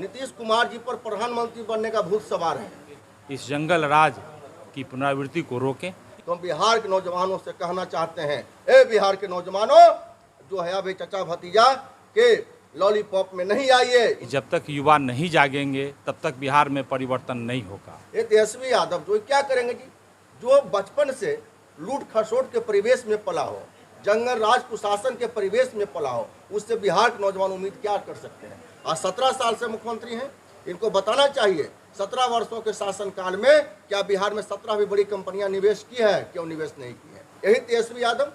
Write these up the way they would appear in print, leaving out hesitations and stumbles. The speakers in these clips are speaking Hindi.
नीतीश कुमार जी पर प्रधानमंत्री बनने का भूत सवार है। इस जंगल राज की पुनरावृत्ति को रोकें। तो हम बिहार के नौजवानों से कहना चाहते हैं, ए बिहार के नौजवानों, जो है अभी चचा भतीजा के लॉलीपॉप में नहीं आइए। जब तक युवा नहीं जागेंगे तब तक बिहार में परिवर्तन नहीं होगा। ये तेजस्वी यादव जो क्या करेंगे जी, जो बचपन से लूट खसोट के परिवेश में पला हो, जंगल राज कुशासन के परिवेश में पला हो, उससे बिहार के नौजवान उम्मीद क्या कर सकते हैं। आज 17 साल से मुख्यमंत्री हैं, इनको बताना चाहिए 17 वर्षों के शासनकाल में क्या बिहार में 17 भी बड़ी कंपनियां निवेश की है, क्यों निवेश नहीं की है। यही तेजस्वी यादव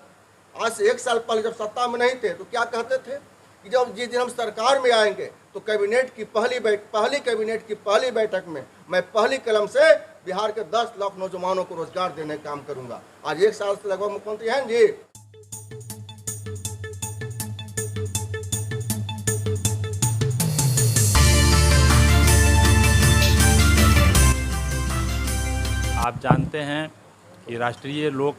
आज से 1 साल पहले जब सत्ता में नहीं थे तो क्या कहते थे कि जब जिस दिन हम सरकार में आएंगे तो कैबिनेट की पहली कैबिनेट की पहली बैठक में मैं पहली कलम से बिहार के 10 लाख नौजवानों को रोजगार देने का काम करूंगा। आज 1 साल से लगभग मुख्यमंत्री हैं जी। आप जानते हैं कि राष्ट्रीय लोक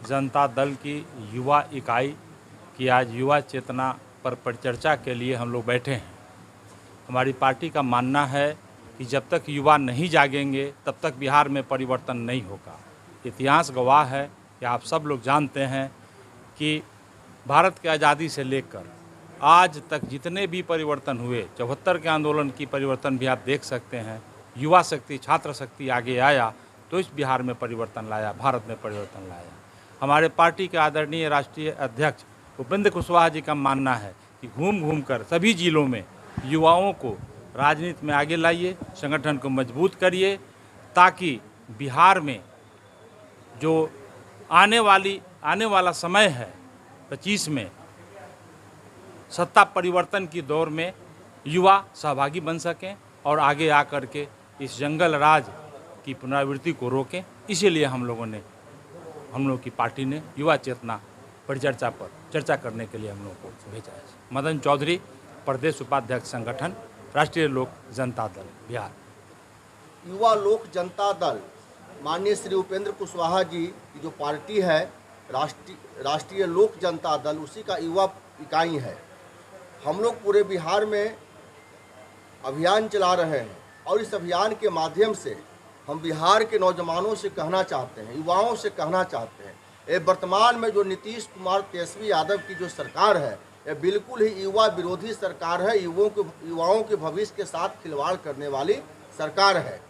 जनता दल की युवा इकाई की आज युवा चेतना पर परिचर्चा के लिए हम लोग बैठे हैं। हमारी पार्टी का मानना है कि जब तक युवा नहीं जागेंगे तब तक बिहार में परिवर्तन नहीं होगा। इतिहास गवाह है कि आप सब लोग जानते हैं कि भारत की आज़ादी से लेकर आज तक जितने भी परिवर्तन हुए, 74 के आंदोलन की परिवर्तन भी आप देख सकते हैं। युवा शक्ति, छात्र शक्ति आगे आया तो इस बिहार में परिवर्तन लाया, भारत में परिवर्तन लाया। हमारे पार्टी के आदरणीय राष्ट्रीय अध्यक्ष उपेंद्र कुशवाहा जी का मानना है कि घूम घूम कर सभी जिलों में युवाओं को राजनीति में आगे लाइए, संगठन को मजबूत करिए, ताकि बिहार में जो आने वाला समय है 25 में सत्ता परिवर्तन की दौर में युवा सहभागी बन सकें और आगे आकर के इस जंगल राज की पुनरावृत्ति को रोकें। इसीलिए हम लोग की पार्टी ने युवा चेतना परिचर्चा पर चर्चा करने के लिए हम लोगों को भेजा है। मदन चौधरी, प्रदेश उपाध्यक्ष संगठन राष्ट्रीय लोक जनता दल बिहार। युवा लोक जनता दल माननीय श्री उपेंद्र कुशवाहा जी की जो पार्टी है, राष्ट्रीय लोक जनता दल, उसी का युवा इकाई है। हम लोग पूरे बिहार में अभियान चला रहे हैं और इस अभियान के माध्यम से हम बिहार के नौजवानों से कहना चाहते हैं, युवाओं से कहना चाहते हैं, ये वर्तमान में जो नीतीश कुमार तेजस्वी यादव की जो सरकार है, ये बिल्कुल ही युवा विरोधी सरकार है। युवाओं के भविष्य के साथ खिलवाड़ करने वाली सरकार है।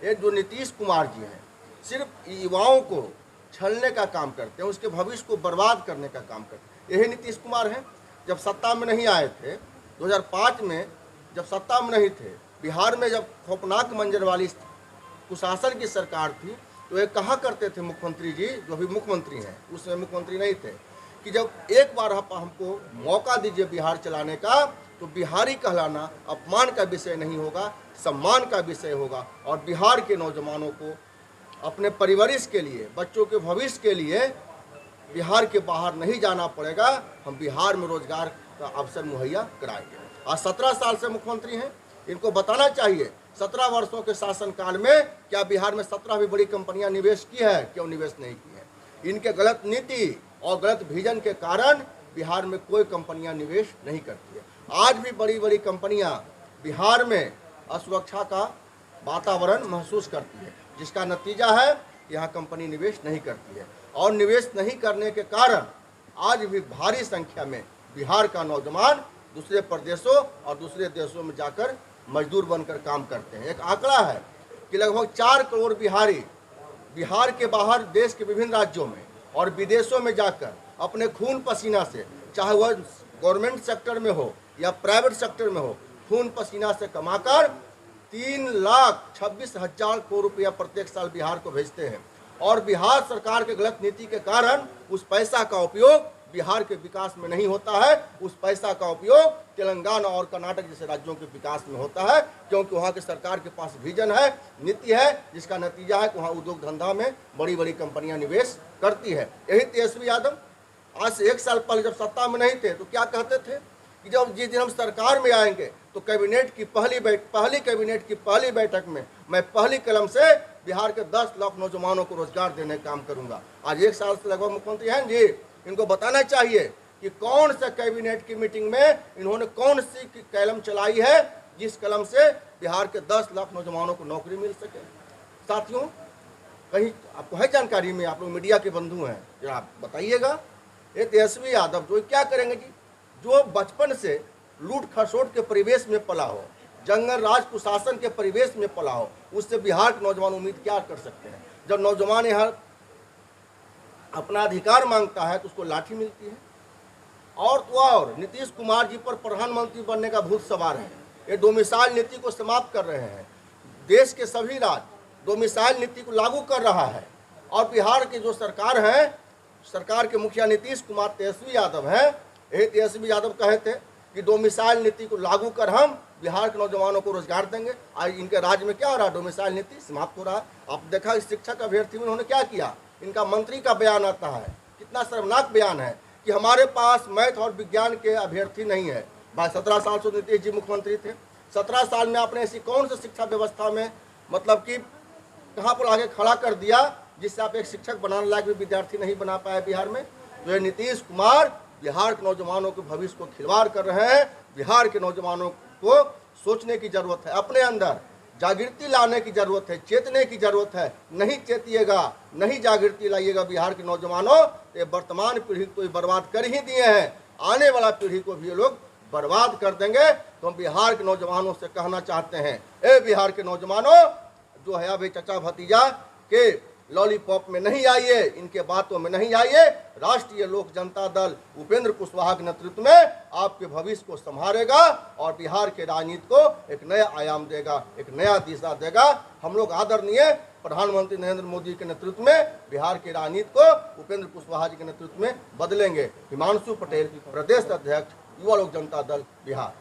ये जो नीतीश कुमार जी हैं, सिर्फ युवाओं को छलने का काम करते हैं, उसके भविष्य को बर्बाद करने का काम करते हैं। यही नीतीश कुमार हैं। जब सत्ता में नहीं आए थे 2005 में, जब सत्ता में नहीं थे, बिहार में जब खौफनाक मंजर वाली कुशासन की सरकार थी, तो ये कहा करते थे मुख्यमंत्री जी, जो भी मुख्यमंत्री हैं, उसमें मुख्यमंत्री नहीं थे, कि जब एक बार हमको मौका दीजिए बिहार चलाने का, तो बिहारी कहलाना अपमान का विषय नहीं होगा, सम्मान का विषय होगा। और बिहार के नौजवानों को अपने परिवारिश के लिए, बच्चों के भविष्य के लिए बिहार के बाहर नहीं जाना पड़ेगा। हम बिहार में रोजगार का अवसर मुहैया कराएंगे। आज 17 साल से मुख्यमंत्री हैं, इनको बताना चाहिए 17 वर्षों के शासनकाल में क्या बिहार में 17 भी बड़ी कंपनियां निवेश की है, क्यों निवेश नहीं की है। इनके गलत नीति और गलत विजन के कारण बिहार में कोई कंपनियां निवेश नहीं करती है। आज भी बड़ी बड़ी कंपनियां बिहार में असुरक्षा का वातावरण महसूस करती है, जिसका नतीजा है कि यहाँ कंपनी निवेश नहीं करती है। और निवेश नहीं करने के कारण आज भी भारी संख्या में बिहार का नौजवान दूसरे प्रदेशों और दूसरे देशों में जाकर मजदूर बनकर काम करते हैं। एक आंकड़ा है कि लगभग 4 करोड़ बिहारी बिहार के बाहर देश के विभिन्न राज्यों में और विदेशों में जाकर अपने खून पसीना से, चाहे वह गवर्नमेंट सेक्टर में हो या प्राइवेट सेक्टर में हो, खून पसीना से कमाकर 3,26,000 करोड़ रुपया प्रत्येक साल बिहार को भेजते हैं। और बिहार सरकार के गलत नीति के कारण उस पैसा का उपयोग बिहार के विकास में नहीं होता है। उस पैसा का उपयोग तेलंगाना और कर्नाटक जैसे राज्यों के विकास में होता है, क्योंकि वहाँ की सरकार के पास विजन है, नीति है, जिसका नतीजा है कि वहाँ उद्योग धंधा में बड़ी बड़ी कंपनियां निवेश करती है। यही तेजस्वी यादव आज से 1 साल पहले जब सत्ता में नहीं थे तो क्या कहते थे कि जब जिस दिन हम सरकार में आएंगे तो कैबिनेट की पहली कैबिनेट की पहली बैठक में मैं पहली कलम से बिहार के 10 लाख नौजवानों को रोजगार देने का काम करूंगा। आज 1 साल से लगभग मुख्यमंत्री हैं जी। इनको बताना चाहिए कि कौन सा कैबिनेट की मीटिंग में इन्होंने कौन सी कलम चलाई है, जिस कलम से बिहार के 10 लाख नौजवानों को नौकरी मिल सके। साथियों, कहीं आपको है जानकारी में, आप लोग मीडिया के बंधु हैं, जरा आप बताइएगा, ये तेजस्वी यादव जो क्या करेंगे जी? जो बचपन से लूट खसोट के परिवेश में पला हो, जंगल राज कुशासन के परिवेश में पला हो, उससे बिहार के नौजवान उम्मीद क्या कर सकते हैं? जब नौजवान यहाँ अपना अधिकार मांगता है तो उसको लाठी मिलती है। और तो और नीतीश कुमार जी पर प्रधानमंत्री बनने का भूत सवार है। ये डोमिसाइल नीति को समाप्त कर रहे हैं। देश के सभी राज्य डोमिसाइल नीति को लागू कर रहा है और बिहार की जो सरकार है, सरकार के मुखिया नीतीश कुमार तेजस्वी यादव हैं। यही तेजस्वी यादव कहे थे कि डोमिसाइल नीति को लागू कर हम बिहार के नौजवानों को रोजगार देंगे। आज इनके राज्य में क्या हो रहा है? डोमिसाइल नीति समाप्त हो रहा है। आप देखा शिक्षक अभ्यर्थी में उन्होंने क्या किया? इनका मंत्री का बयान आता है, कितना शर्मनाक बयान है कि हमारे पास मैथ और विज्ञान के अभ्यर्थी नहीं है। भाई 17 साल से नीतीश जी मुख्यमंत्री थे। 17 साल में आपने ऐसी कौन सी शिक्षा व्यवस्था में मतलब कि कहाँ पर आगे खड़ा कर दिया जिससे आप एक शिक्षक बनाने लायक भी विद्यार्थी नहीं बना पाए बिहार में? तो ये नीतीश कुमार बिहार के नौजवानों के भविष्य को खिलवाड़ कर रहे हैं। बिहार के नौजवानों को सोचने की जरूरत है, अपने अंदर जागृति लाने की जरूरत है, चेतने की जरूरत है। नहीं चेतिएगा, नहीं जागृति लाइएगा बिहार के नौजवानों, ये वर्तमान पीढ़ी को बर्बाद कर ही दिए हैं, आने वाला पीढ़ी को भी ये लोग बर्बाद कर देंगे। तो हम बिहार के नौजवानों से कहना चाहते हैं, ए बिहार के नौजवानों, जो है अभी चचा भतीजा के लॉलीपॉप में नहीं आइए, इनके बातों में नहीं आइए। राष्ट्रीय लोक जनता दल उपेंद्र कुशवाहा के नेतृत्व में आपके भविष्य को संभालेगा और बिहार के राजनीति को एक नया आयाम देगा, एक नया दिशा देगा। हम लोग आदरणीय प्रधानमंत्री नरेंद्र मोदी के नेतृत्व में बिहार के राजनीति को उपेंद्र कुशवाहा जी के नेतृत्व में बदलेंगे। हिमांशु पटेल, प्रदेश अध्यक्ष, युवा लोक जनता दल बिहार।